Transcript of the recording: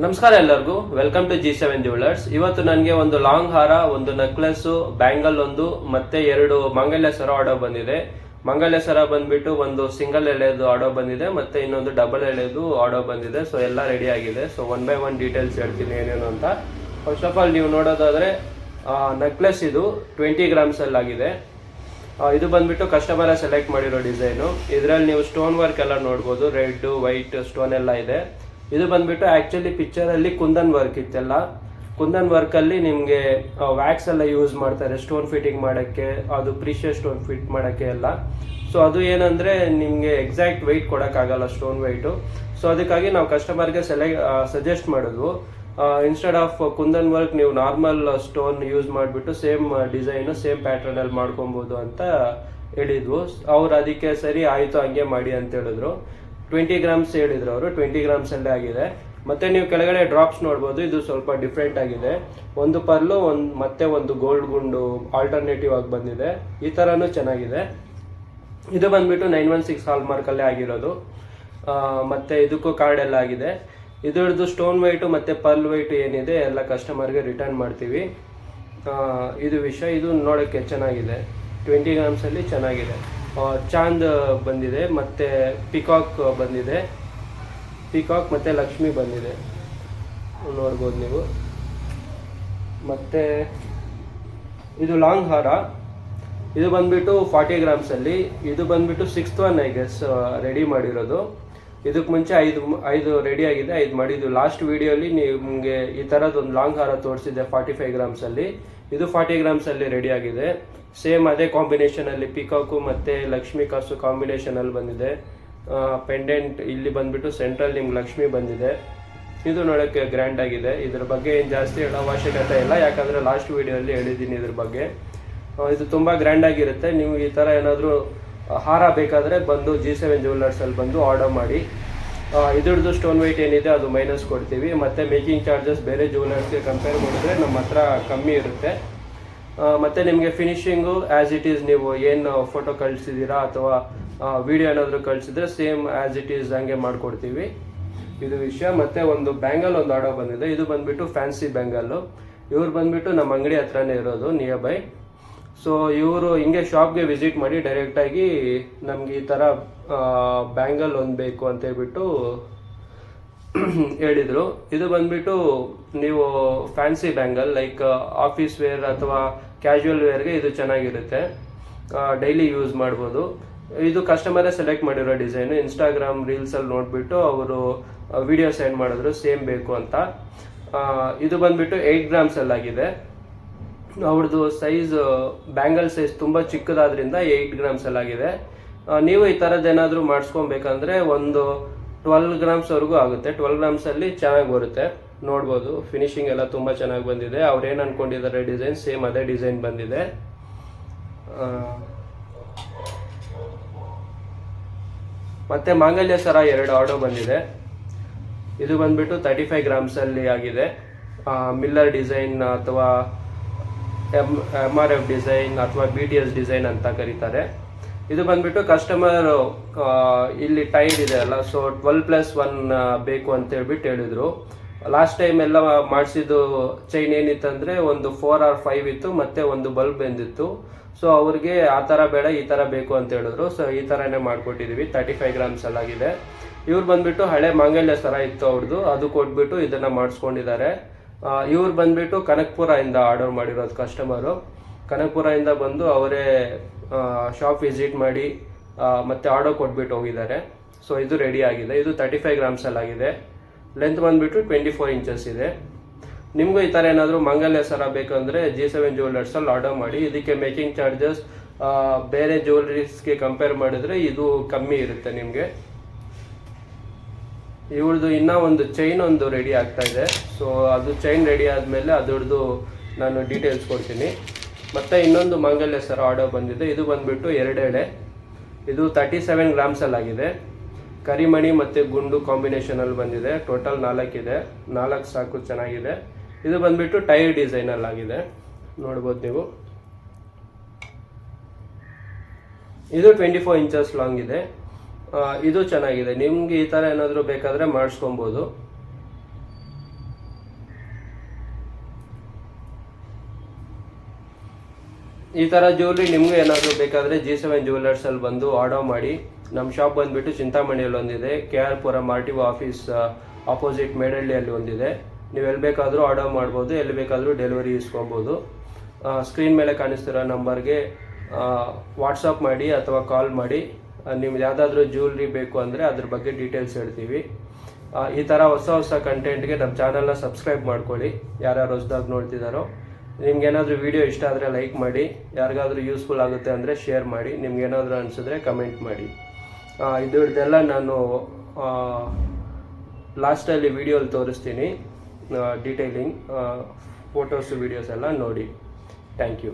ನಮಸ್ಕಾರ ಎಲ್ಲರಿಗೂ, welcome to G7 jewellers. ಇವತ್ತು ನನಗೆ ಒಂದು ಲಾಂಗ್ ಹಾರ, ಒಂದು ನೆಕ್ಲೆಸ್, ಬ್ಯಾಂಗಲ್ ಒಂದು ಮತ್ತೆ ಎರಡು ಮಂಗಲ್ಯ ಸರ ಆರ್ಡರ್ ಬಂದಿದೆ. ಮಂಗಲ್ಯ ಸರ ಬಂದ್ಬಿಟ್ಟು ಒಂದು ಸಿಂಗಲ್ ಎಳೆದು ಆರ್ಡರ್ ಬಂದಿದೆ, ಮತ್ತೆ ಇನ್ನೊಂದು ಡಬಲ್ ಎಳೆದು ಆರ್ಡರ್ ಬಂದಿದೆ. ಸೊ ಎಲ್ಲ ರೆಡಿ ಆಗಿದೆ. So one by one details ಹೇಳ್ತೀನಿ ಏನೇನು ಅಂತ. ಫಸ್ಟ್ ಆಫ್ ಆಲ್ ನೀವು ನೋಡೋದಾದ್ರೆ ನೆಕ್ಲೆಸ್ ಇದು 20 ಗ್ರಾಮ್ಸ್ ಅಲ್ಲಿ ಆಗಿದೆ. ಇದು ಬಂದ್ಬಿಟ್ಟು ಕಸ್ಟಮರ್ ಸೆಲೆಕ್ಟ್ ಮಾಡಿರೋ ಡಿಸೈನು. ಇದರಲ್ಲಿ ನೀವು ಸ್ಟೋನ್ ವರ್ಕ್ ಎಲ್ಲ ನೋಡ್ಬೋದು, ರೆಡ್ ವೈಟ್ ಸ್ಟೋನ್ ಎಲ್ಲ ಇದೆ. ಇದು ಬಂದ್ಬಿಟ್ಟು ಆಕ್ಚುಲಿ ಪಿಕ್ಚರ್ ಅಲ್ಲಿ ಕುಂದನ್ ವರ್ಕ್ ಇತ್ತೆಲ್ಲ. ಕುಂದನ್ ವರ್ಕ್ ಅಲ್ಲಿ ನಿಮ್ಗೆ ವ್ಯಾಕ್ಸ್ ಎಲ್ಲ ಯೂಸ್ ಮಾಡ್ತಾರೆ ಸ್ಟೋನ್ ಫಿಟ್ಟಿಂಗ್ ಮಾಡಕ್ಕೆ, ಅದು ಪ್ರೀಶಿಯಸ್ ಸ್ಟೋನ್ ಫಿಟ್ ಮಾಡಕ್ಕೆ ಎಲ್ಲ. ಸೊ ಅದು ಏನಂದ್ರೆ ನಿಮ್ಗೆ ಎಕ್ಸಾಕ್ಟ್ ವೆಯ್ಟ್ ಕೊಡಕ್ಕಾಗಲ್ಲ ಸ್ಟೋನ್ ವೆಯ್ಟು. ಸೊ ಅದಕ್ಕಾಗಿ ನಾವು ಕಸ್ಟಮರ್ಗೆ ಸಜೆಸ್ಟ್ ಮಾಡಿದ್ವು, ಇನ್ಸ್ಟೆಡ್ ಆಫ್ ಕುಂದನ್ ವರ್ಕ್ ನೀವು ನಾರ್ಮಲ್ ಸ್ಟೋನ್ ಯೂಸ್ ಮಾಡಿಬಿಟ್ಟು ಸೇಮ್ ಡಿಸೈನು ಸೇಮ್ ಪ್ಯಾಟರ್ನ್ ಅಲ್ಲಿ ಮಾಡ್ಕೊಬೋದು ಅಂತ ಹೇಳಿದ್ವು. ಅವ್ರು ಅದಕ್ಕೆ ಸರಿ ಆಯಿತು ಹಂಗೆ ಮಾಡಿ ಅಂತ ಹೇಳಿದ್ರು. 20 ಗ್ರಾಮ್ಸ್ ಹೇಳಿದ್ರು ಅವರು. 20 ಗ್ರಾಮ್ಸ್ ಅಲ್ಲೇ ಆಗಿದೆ. ಮತ್ತೆ ನೀವು ಕೆಳಗಡೆ ಡ್ರಾಪ್ಸ್ ನೋಡ್ಬೋದು, ಇದು ಸ್ವಲ್ಪ ಡಿಫ್ರೆಂಟ್ ಆಗಿದೆ. ಒಂದು ಪರ್ಲು ಮತ್ತೆ ಒಂದು ಗೋಲ್ಡ್ ಗುಂಡು ಆಲ್ಟರ್ನೇಟಿವ್ ಆಗಿ ಬಂದಿದೆ. ಈ ಥರನೂ ಚೆನ್ನಾಗಿದೆ. ಇದು ಬಂದ್ಬಿಟ್ಟು 916 ಹಾಲ್ ಮಾರ್ಕಲ್ಲೇ ಆಗಿರೋದು. ಮತ್ತೆ ಇದಕ್ಕೂ ಕಾರ್ಡ್ ಎಲ್ಲ ಆಗಿದೆ. ಇದ್ರದ್ದು ಸ್ಟೋನ್ ವೈಟು ಮತ್ತು ಪರ್ಲ್ ವೈಟು ಏನಿದೆ ಎಲ್ಲ ಕಸ್ಟಮರ್ಗೆ ರಿಟರ್ನ್ ಮಾಡ್ತೀವಿ. ಇದು ವಿಷಯ. ಇದು ನೋಡೋಕ್ಕೆ ಚೆನ್ನಾಗಿದೆ. 20 ಗ್ರಾಮ್ಸಲ್ಲಿ ಚೆನ್ನಾಗಿದೆ. ಚಾಂದ್ ಬಂದಿದೆ, ಮತ್ತು ಪಿಕಾಕ್ ಬಂದಿದೆ. ಪಿಕಾಕ್ ಮತ್ತು ಲಕ್ಷ್ಮಿ ಬಂದಿದೆ, ನೋಡ್ಬೋದು ನೀವು. ಮತ್ತು ಇದು ಲಾಂಗ್ ಹಾರ. ಇದು ಬಂದ್ಬಿಟ್ಟು 40 ಗ್ರಾಮ್ಸಲ್ಲಿ. ಇದು ಬಂದ್ಬಿಟ್ಟು 6th one I guess ready ಮಾಡಿರೋದು. ಇದಕ್ಕೆ ಮುಂಚೆ ಐದು ರೆಡಿ ಆಗಿದೆ, 5 ಮಾಡಿದ್ದು. ಲಾಸ್ಟ್ ವಿಡಿಯೋಲಿ ನಿಮಗೆ ಈ ಥರದ್ದು ಒಂದು ಲಾಂಗ್ ಹಾರ ತೋರಿಸಿದೆ 45 ಗ್ರಾಮ್ಸಲ್ಲಿ. ಇದು 40 ಗ್ರಾಮ್ಸಲ್ಲಿ ರೆಡಿ ಆಗಿದೆ. ಸೇಮ್ ಅದೇ ಕಾಂಬಿನೇಷನಲ್ಲಿ ಪಿಕಾಕು ಮತ್ತು ಲಕ್ಷ್ಮಿ ಕಾಸು ಕಾಂಬಿನೇಷನಲ್ಲಿ ಬಂದಿದೆ. ಪೆಂಡೆಂಟ್ ಇಲ್ಲಿ ಬಂದ್ಬಿಟ್ಟು ಸೆಂಟ್ರಲ್ ನಿಮ್ಗೆ ಲಕ್ಷ್ಮಿ ಬಂದಿದೆ. ಇದು ನೋಡೋಕ್ಕೆ ಗ್ರ್ಯಾಂಡ್ ಆಗಿದೆ. ಇದ್ರ ಬಗ್ಗೆ ಏನು ಜಾಸ್ತಿ ಹೇಳೋ ಅವಶ್ಯಕತೆ ಇಲ್ಲ, ಯಾಕಂದರೆ ಲಾಸ್ಟ್ ವಿಡಿಯೋಲಿ ಹೇಳಿದ್ದೀನಿ ಇದ್ರ ಬಗ್ಗೆ. ಇದು ತುಂಬ ಗ್ರ್ಯಾಂಡ್ ಆಗಿರುತ್ತೆ. ನೀವು ಈ ಥರ ಏನಾದರೂ ಹಾರ ಬೇಕಾದರೆ ಬಂದು G7 ಜ್ಯುವೆಲರ್ಸಲ್ಲಿ ಬಂದು ಆರ್ಡರ್ ಮಾಡಿ. ಇದ್ರದ್ದು ಸ್ಟೋನ್ ವೆಯ್ಟ್ ಏನಿದೆ ಅದು ಮೈನಸ್ ಕೊಡ್ತೀವಿ. ಮತ್ತು ಮೇಕಿಂಗ್ ಚಾರ್ಜಸ್ ಬೇರೆ ಜ್ಯುವೆಲರ್ಸ್ಗೆ ಕಂಪೇರ್ ಮಾಡಿದ್ರೆ ನಮ್ಮ ಹತ್ರ ಕಮ್ಮಿ ಇರುತ್ತೆ. ಮತ್ತು ನಿಮಗೆ ಫಿನಿಶಿಂಗು ಆ್ಯಸ್ ಇಟ್ ಈಸ್, ನೀವು ಏನು ಫೋಟೋ ಕಳಿಸಿದ್ದೀರಾ ಅಥವಾ ವಿಡಿಯೋ ಏನಾದರೂ ಕಳಿಸಿದ್ರೆ ಸೇಮ್ ಆ್ಯಸ್ ಇಟ್ ಈಸ್ ಹಂಗೆ ಮಾಡಿಕೊಡ್ತೀವಿ. ಇದು ವಿಷಯ. ಮತ್ತು ಒಂದು ಬ್ಯಾಂಗಲ್ ಒಂದು ಆರ್ಡರ್ ಬಂದಿದೆ. ಇದು ಬಂದುಬಿಟ್ಟು ಫ್ಯಾನ್ಸಿ ಬ್ಯಾಂಗಲ್ಲು. ಇವ್ರು ಬಂದುಬಿಟ್ಟು ನಮ್ಮ ಅಂಗಡಿ ಹತ್ರನೇ ಇರೋದು, ನಿಯರ್ ಬೈ. ಸೊ ಇವರು ಹಿಂಗೆ ಶಾಪ್ಗೆ ವಿಸಿಟ್ ಮಾಡಿ ಡೈರೆಕ್ಟಾಗಿ ನಮ್ಗೆ ಈ ಥರ ಬ್ಯಾಂಗಲ್ ಒಂದು ಬೇಕು ಅಂತ ಹೇಳ್ಬಿಟ್ಟು ಹೇಳಿದರು. ಇದು ಬಂದ್ಬಿಟ್ಟು ನೀವು fancy bangle like office wear ಅಥವಾ ಕ್ಯಾಶುವಲ್ ವೇರ್ಗೆ ಇದು ಚೆನ್ನಾಗಿರುತ್ತೆ, ಡೈಲಿ ಯೂಸ್ ಮಾಡ್ಬೋದು. ಇದು ಕಸ್ಟಮರೇ ಸೆಲೆಕ್ಟ್ ಮಾಡಿರೋ ಡಿಸೈನು. ಇನ್ಸ್ಟಾಗ್ರಾಮ್ ರೀಲ್ಸಲ್ಲಿ ನೋಡಿಬಿಟ್ಟು ಅವರು ವಿಡಿಯೋ ಸೆಂಡ್ ಮಾಡಿದ್ರು ಸೇಮ್ ಬೇಕು ಅಂತ. ಇದು ಬಂದ್ಬಿಟ್ಟು 8 ಗ್ರಾಮ್ಸಲ್ಲಾಗಿದೆ. ಅವ್ರದ್ದು ಸೈಜ್ ಬ್ಯಾಂಗಲ್ ಸೈಜ್ ತುಂಬ ಚಿಕ್ಕದಾದ್ರಿಂದ 8 ಗ್ರಾಮ್ಸಲ್ಲಾಗಿದೆ. ನೀವು ಈ ಥರದ್ದೇನಾದರೂ ಮಾಡಿಸ್ಕೊಬೇಕಂದ್ರೆ ಒಂದು 12 ಗ್ರಾಮ್ಸ್ವರೆಗೂ ಆಗುತ್ತೆ. 12 ಗ್ರಾಮ್ಸಲ್ಲಿ ಚೆನ್ನಾಗಿ ಬರುತ್ತೆ, ನೋಡ್ಬೋದು. ಫಿನಿಶಿಂಗ್ ಎಲ್ಲ ತುಂಬ ಚೆನ್ನಾಗಿ ಬಂದಿದೆ. ಅವ್ರೇನು ಅಂದ್ಕೊಂಡಿದ್ದಾರೆ ಡಿಸೈನ್ ಸೇಮ್ ಅದೇ ಡಿಸೈನ್ ಬಂದಿದೆ. ಮತ್ತು ಮಾಂಗಲ್ಯ ಸರ 2 ಆರ್ಡರ್ ಬಂದಿದೆ. ಇದು ಬಂದ್ಬಿಟ್ಟು 35 ಗ್ರಾಮ್ಸಲ್ಲಿ ಆಗಿದೆ. ಮಿಲ್ಲರ್ ಡಿಸೈನ್ ಅಥವಾ MRF ಡಿಸೈನ್ ಅಥವಾ BTS ಡಿಸೈನ್ ಅಂತ ಕರೀತಾರೆ. ಇದು ಬಂದ್ಬಿಟ್ಟು ಕಸ್ಟಮರ್ ಇಲ್ಲಿ ಟೈಡ್ ಇದೆ ಅಲ್ಲ, ಸೊ 12+1 ಬೇಕು ಅಂತ ಹೇಳ್ಬಿಟ್ಟು ಹೇಳಿದ್ರು. ಲಾಸ್ಟ್ ಟೈಮ್ ಎಲ್ಲ ಮಾಡಿಸಿದ್ದು ಚೈನ್ ಏನಿತ್ತಂದರೆ ಒಂದು 4 or 5 ಇತ್ತು, ಮತ್ತು ಒಂದು ಬಲ್ಬ್ ಬಂದಿತ್ತು. ಸೊ ಅವ್ರಿಗೆ ಆ ಥರ ಬೇಡ, ಈ ಥರ ಬೇಕು ಅಂತ ಹೇಳಿದ್ರು. ಸೊ ಈ ಥರನೇ ಮಾಡಿಕೊಟ್ಟಿದ್ದೀವಿ. 35 ಗ್ರಾಮ್ಸಲ್ಲಾಗಿದೆ. ಇವ್ರು ಬಂದ್ಬಿಟ್ಟು ಹಳೆ ಮಾಂಗಲ್ಯ ಸರ ಇತ್ತು ಅವ್ರದ್ದು, ಅದು ಕೊಟ್ಬಿಟ್ಟು ಇದನ್ನು ಮಾಡಿಸ್ಕೊಂಡಿದ್ದಾರೆ. ಇವ್ರು ಬಂದ್ಬಿಟ್ಟು ಕನಕಪುರದಿಂದ ಆರ್ಡರ್ ಮಾಡಿರೋದು ಕಸ್ಟಮರು. ಕನಕಪುರದಿಂದ ಬಂದು ಅವರೇ ಶಾಪ್ ವಿಸಿಟ್ ಮಾಡಿ ಮತ್ತೆ ಆರ್ಡರ್ ಕೊಟ್ಬಿಟ್ಟು ಹೋಗಿದ್ದಾರೆ. ಸೊ ಇದು ರೆಡಿ ಆಗಿದೆ. ಇದು 35 ಗ್ರಾಮ್ಸಲ್ಲಾಗಿದೆ. ಲೆಂತ್ ಬಂದ್ಬಿಟ್ಟು 24 ಇಂಚಸ್ ಇದೆ. ನಿಮಗೂ ಈ ಥರ ಏನಾದರೂ ಮಂಗಲ್ಯ ಸರ ಬೇಕಂದರೆ G7 ಜ್ಯುವೆಲರ್ಸಲ್ಲಿ ಆರ್ಡರ್ ಮಾಡಿ. ಇದಕ್ಕೆ ಮೇಕಿಂಗ್ ಚಾರ್ಜಸ್ ಬೇರೆ ಜ್ಯುವೆಲರೀಸ್ಗೆ ಕಂಪೇರ್ ಮಾಡಿದ್ರೆ ಇದು ಕಮ್ಮಿ ಇರುತ್ತೆ ನಿಮಗೆ. ಇವ್ರದ್ದು ಇನ್ನೂ ಒಂದು ಚೈನ್ ಒಂದು ರೆಡಿ ಆಗ್ತಾ ಇದೆ. ಸೊ ಅದು ಚೈನ್ ರೆಡಿ ಆದಮೇಲೆ ಅದರದ್ದು ನಾನು ಡೀಟೇಲ್ಸ್ ಕೊಡ್ತೀನಿ. ಮತ್ತು ಇನ್ನೊಂದು ಮಾಂಗಲ್ಯ ಸರ ಆರ್ಡರ್ ಬಂದಿದೆ. ಇದು ಬಂದುಬಿಟ್ಟು 2 ಎಳೆ. ಇದು 37 ಗ್ರಾಮ್ಸಲ್ಲಾಗಿದೆ. ಕರಿಮಣಿ ಮತ್ತು ಗುಂಡು ಕಾಂಬಿನೇಷನಲ್ಲಿ ಬಂದಿದೆ. ಟೋಟಲ್ 4 ಇದೆ. 4 ಸಾಕು, ಚೆನ್ನಾಗಿದೆ. ಇದು ಬಂದುಬಿಟ್ಟು ಟೈರ್ ಡಿಸೈನಲ್ಲಾಗಿದೆ, ನೋಡ್ಬೋದು ನೀವು. ಇದು 24 ಇಂಚಸ್ ಲಾಂಗ್ ಇದೆ. ಇದು ಚೆನ್ನಾಗಿದೆ. ನಿಮ್ಗೆ ಈ ಥರ ಏನಾದರೂ ಬೇಕಾದರೆ ಮಾಡಿಸ್ಕೊಬೋದು. ಈ ಥರ ಜ್ಯುವೆಲ್ರಿ ನಿಮಗೂ ಏನಾದರೂ ಬೇಕಾದರೆ G7 ಜ್ಯುವೆಲರ್ಸಲ್ಲಿ ಬಂದು ಆರ್ಡರ್ ಮಾಡಿ. ನಮ್ಮ ಶಾಪ್ ಬಂದುಬಿಟ್ಟು ಚಿಂತಾಮಣಿಯಲ್ಲಿ ಒಂದಿದೆ, KR Puram RTO office opposite ಮೇಡಳ್ಳಿಯಲ್ಲಿ ಒಂದಿದೆ. ನೀವು ಎಲ್ಲಿ ಬೇಕಾದರೂ ಆರ್ಡರ್ ಮಾಡ್ಬೋದು, ಎಲ್ಲಿ ಬೇಕಾದರೂ ಡೆಲಿವರಿ ಇಸ್ಕೊಬೋದು. ಸ್ಕ್ರೀನ್ ಮೇಲೆ ಕಾಣಿಸ್ತಿರೋ ನಂಬರ್ಗೆ ವಾಟ್ಸಪ್ ಮಾಡಿ ಅಥವಾ ಕಾಲ್ ಮಾಡಿ. ನಿಮ್ಗೆ ಯಾವುದಾದ್ರೂ ಜ್ಯುವೆಲ್ರಿ ಬೇಕು ಅಂದರೆ ಅದ್ರ ಬಗ್ಗೆ ಡೀಟೇಲ್ಸ್ ಹೇಳ್ತೀವಿ. ಈ ಥರ ಹೊಸ ಕಂಟೆಂಟ್ಗೆ ನಮ್ಮ ಚಾನಲ್ನ ಸಬ್ಸ್ಕ್ರೈಬ್ ಮಾಡ್ಕೊಳ್ಳಿ, ಯಾರ್ಯಾರು ಹೊಸದಾಗಿ ನೋಡ್ತಿದ್ದಾರೋ. ನಿಮ್ಗೆ ಏನಾದರೂ ವಿಡಿಯೋ ಇಷ್ಟ ಆದರೆ ಲೈಕ್ ಮಾಡಿ, ಯಾರಿಗಾದ್ರೂ ಯೂಸ್ಫುಲ್ ಆಗುತ್ತೆ ಅಂದರೆ ಶೇರ್ ಮಾಡಿ, ನಿಮ್ಗೆ ಏನಾದರೂ ಅನಿಸಿದ್ರೆ ಕಮೆಂಟ್ ಮಾಡಿ. ಇದೆಲ್ಲ ನಾನು ಲಾಸ್ಟಲ್ಲಿ ವಿಡಿಯೋಲಿ ತೋರಿಸ್ತೀನಿ, ಡೀಟೇಲಿಂಗ್ ಫೋಟೋಸು ವೀಡಿಯೋಸ್ ಎಲ್ಲ ನೋಡಿ. Thank you.